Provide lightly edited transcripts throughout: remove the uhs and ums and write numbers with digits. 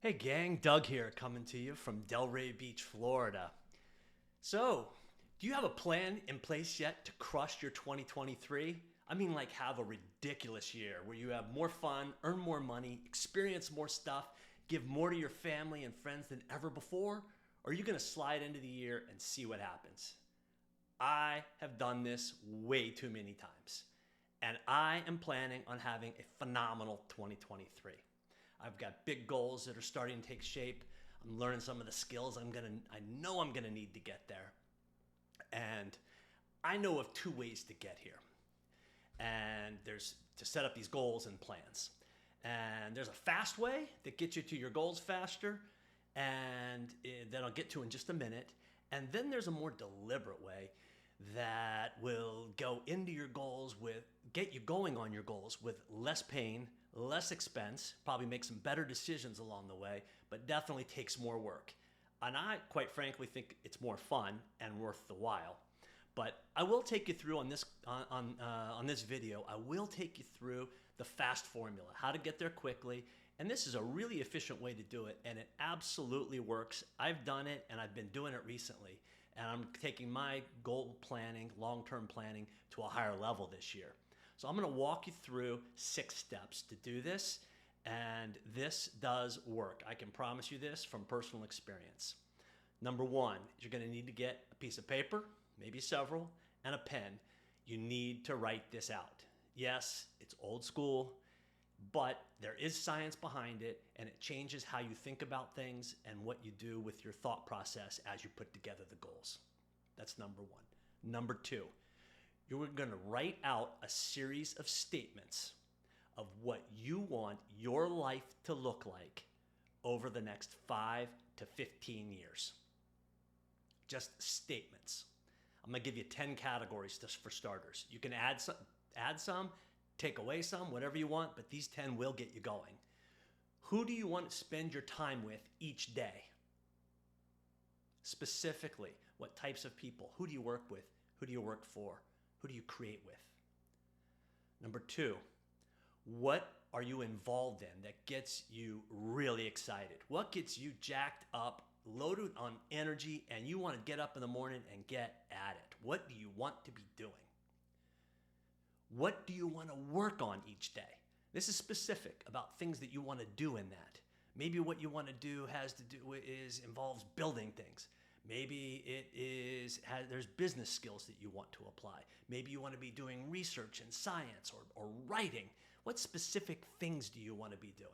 Hey gang, Doug here coming to you from Delray Beach, Florida. So, do you have a plan in place yet to crush your 2023? I mean, like have a ridiculous year where you have more fun, earn more money, experience more stuff, give more to your family and friends than ever before? Or are you going to slide into the year and see what happens? I have done this way too many times, and I am planning on having a phenomenal 2023. I've got big goals that are starting to take shape. I'm learning some of the skills I know I'm gonna need to get there. And I know of two ways to get here. And there's to set up these goals and plans. And there's a fast way that gets you to your goals faster, and that I'll get to in just a minute. And then there's a more deliberate way that will go into your goals with get you going on your goals with less pain, less expense, probably make some better decisions along the way, but definitely takes more work. And I quite frankly think it's more fun and worth the while. But I will take you through on this video. I will take you through the fast formula, how to get there quickly, and this is a really efficient way to do it, and it absolutely works. I've done it, and I've been doing it recently, and I'm taking my goal planning, long-term planning, to a higher level this year. So I'm going to walk you through 6 steps to do this, and this does work. I can promise you this from personal experience. Number one, you're going to need to get a piece of paper, maybe several, and a pen. You need to write this out. Yes, it's old school, but there is science behind it, and it changes how you think about things and what you do with your thought process as you put together the goals. That's number one. Number two, you're going to write out a series of statements of what you want your life to look like over the next 5 to 15 years. Just statements. I'm going to give you 10 categories just for starters. You can add some, take away some, whatever you want, but these 10 will get you going. Who do you want to spend your time with each day? Specifically, what types of people? Who do you work with? Who do you work for? Who do you create with? Number two, what are you involved in that gets you really excited? What gets you jacked up, loaded on energy, and you want to get up in the morning and get at it? What do you want to be doing? What do you want to work on each day? This is specific about things that you want to do in that. Maybe what you want to do involves building things. Maybe there's business skills that you want to apply. Maybe you want to be doing research in science or writing. What specific things do you want to be doing?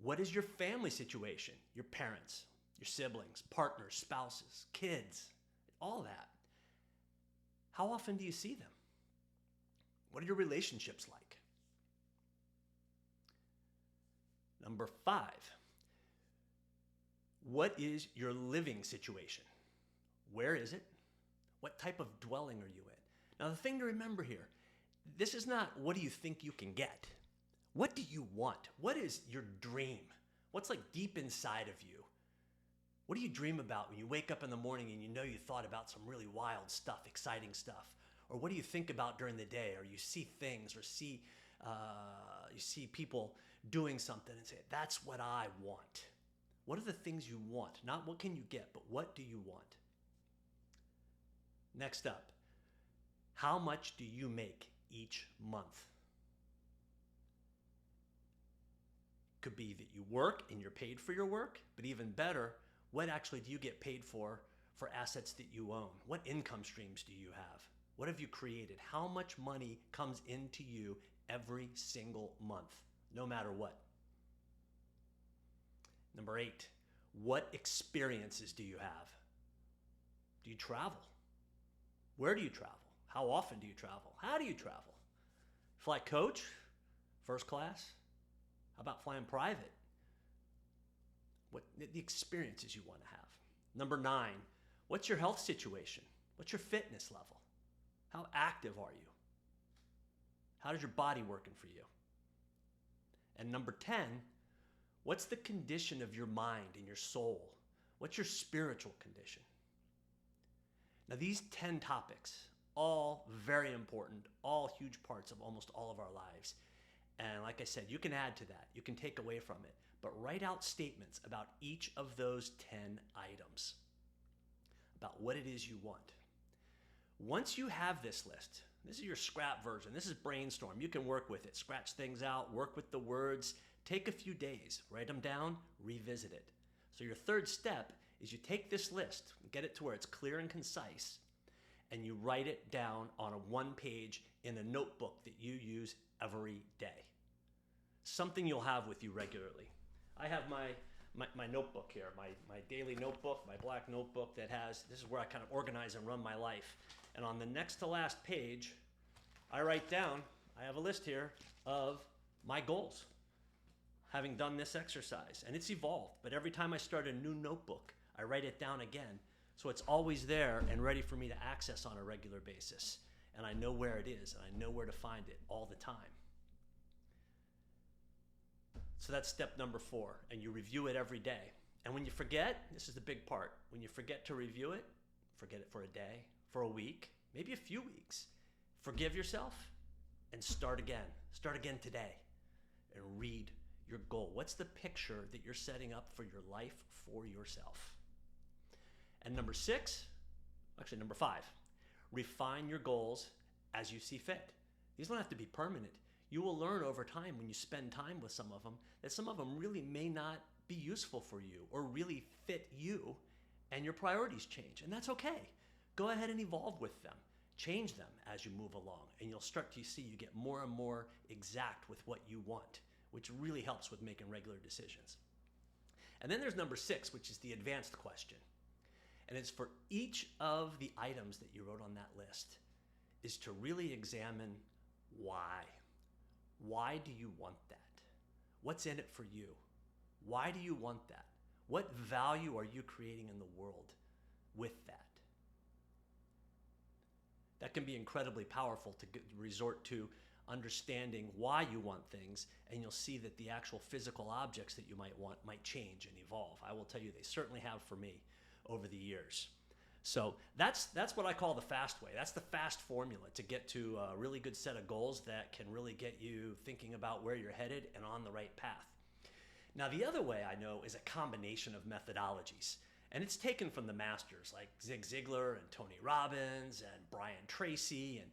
What is your family situation? Your parents, your siblings, partners, spouses, kids, all that. How often do you see them? What are your relationships like? Number 5, what is your living situation? Where is it? What type of dwelling are you in? Now, the thing to remember here, this is not what do you think you can get? What do you want? What is your dream? What's like deep inside of you? What do you dream about when you wake up in the morning and you know you thought about some really wild stuff, exciting stuff? Or what do you think about during the day? Or you see things or you see people doing something and say, that's what I want. What are the things you want? Not what can you get, but what do you want? Next up, how much do you make each month? Could be that you work and you're paid for your work, but even better, what actually do you get paid for assets that you own? What income streams do you have? What have you created? How much money comes into you every single month, no matter what? Number 8, what experiences do you have? Do you travel? Where do you travel? How often do you travel? How do you travel? Fly coach? First class? How about flying private? What the experiences you want to have. Number 9, what's your health situation? What's your fitness level? How active are you? How does your body working for you? And number 10, what's the condition of your mind and your soul? What's your spiritual condition? Now, these 10 topics, all very important, all huge parts of almost all of our lives. And like I said, you can add to that, you can take away from it, but write out statements about each of those 10 items, about what it is you want. Once you have this list, this is your scrap version, this is brainstorm, you can work with it, scratch things out, work with the words, take a few days, write them down, revisit it. So your third step is you take this list, get it to where it's clear and concise, and you write it down on a 1-page in a notebook that you use every day. Something you'll have with you regularly. I have my notebook here, my daily notebook, my black notebook that has, this is where I kind of organize and run my life. And on the next to last page, I write down, I have a list here of my goals, having done this exercise. And it's evolved, but every time I start a new notebook, I write it down again. So it's always there and ready for me to access on a regular basis. And I know where it is, and I know where to find it all the time. So that's step number 4, and you review it every day. And when you forget, this is the big part, when you forget to review it, forget it for a day, for a week, maybe a few weeks. Forgive yourself and start again. Start again today and read your goal. What's the picture that you're setting up for your life, for yourself? And number 5, refine your goals as you see fit. These don't have to be permanent. You will learn over time when you spend time with some of them that some of them really may not be useful for you or really fit you, and your priorities change, and that's okay. Go ahead and evolve with them. Change them as you move along, and you'll start to see you get more and more exact with what you want, which really helps with making regular decisions. And then there's number 6, which is the advanced question. And it's for each of the items that you wrote on that list, is to really examine why. Why do you want that? What's in it for you? Why do you want that? What value are you creating in the world with that? That can be incredibly powerful to resort to understanding why you want things, and you'll see that the actual physical objects that you might want might change and evolve. I will tell you, they certainly have for me over the years. So that's what I call the fast way. That's the fast formula to get to a really good set of goals that can really get you thinking about where you're headed and on the right path. Now, the other way I know is a combination of methodologies. And it's taken from the masters like Zig Ziglar and Tony Robbins and Brian Tracy. And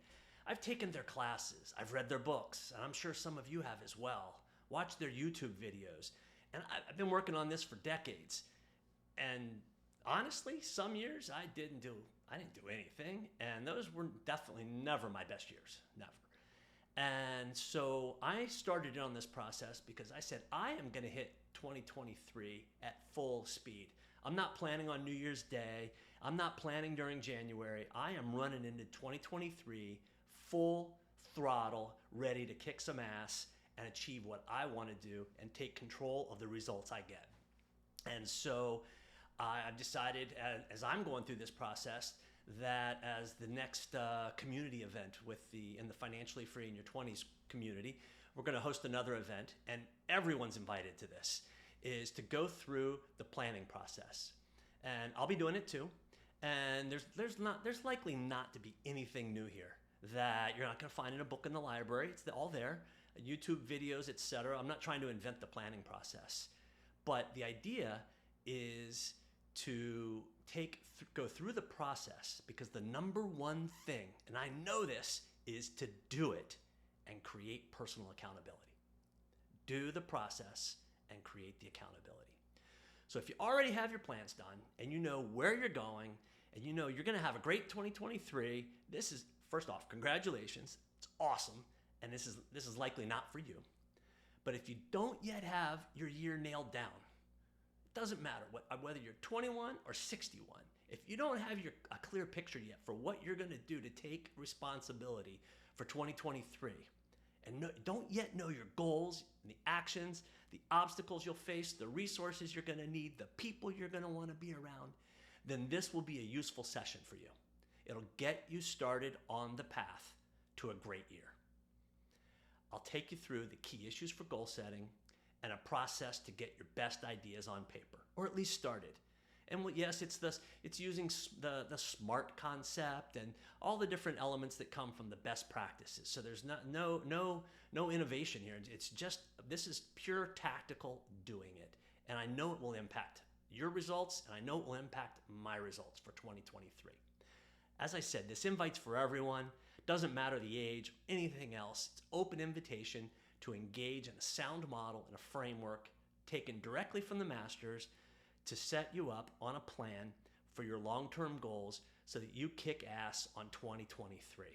I've taken their classes. I've read their books. And I'm sure some of you have as well. Watched their YouTube videos. And I've been working on this for decades. And honestly, some years I didn't do anything, and those were definitely never my best years, never. And so I started on this process because I said, I am going to hit 2023 at full speed. I'm not planning on New Year's Day. I'm not planning during January. I am running into 2023 full throttle, ready to kick some ass and achieve what I want to do and take control of the results I get. And so I've decided, as I'm going through this process, that as the next community event in the Financially Free in Your 20s community, we're going to host another event, and everyone's invited to this, is to go through the planning process. And I'll be doing it too. And there's likely not to be anything new here that you're not going to find in a book in the library. It's all there, YouTube videos, etc. I'm not trying to invent the planning process, but the idea is to go through the process, because the number one thing, and I know this, is to do it and create personal accountability. Do the process and create the accountability. So if you already have your plans done and you know where you're going and you know you're going to have a great 2023, this is, first off, congratulations. It's awesome. And this is likely not for you. But if you don't yet have your year nailed down, it doesn't matter whether you're 21 or 61. If you don't have a clear picture yet for what you're going to do to take responsibility for 2023, and don't yet know your goals, the actions, the obstacles you'll face, the resources you're going to need, the people you're going to want to be around, then this will be a useful session for you. It'll get you started on the path to a great year. I'll take you through the key issues for goal setting and a process to get your best ideas on paper, or at least started. And yes, it's using the SMART concept and all the different elements that come from the best practices. So there's no innovation here. It's just, this is pure tactical doing it. And I know it will impact your results, and I know it will impact my results for 2023. As I said, this invite's for everyone. Doesn't matter the age, anything else. It's open invitation to engage in a sound model and a framework taken directly from the masters to set you up on a plan for your long-term goals so that you kick ass on 2023.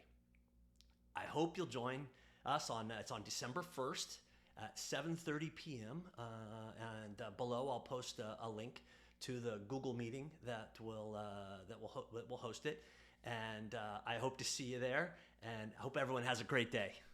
I hope you'll join us it's on December 1st at 7:30 p.m. And below I'll post a link to the Google meeting that will host it. And I hope to see you there, and I hope everyone has a great day.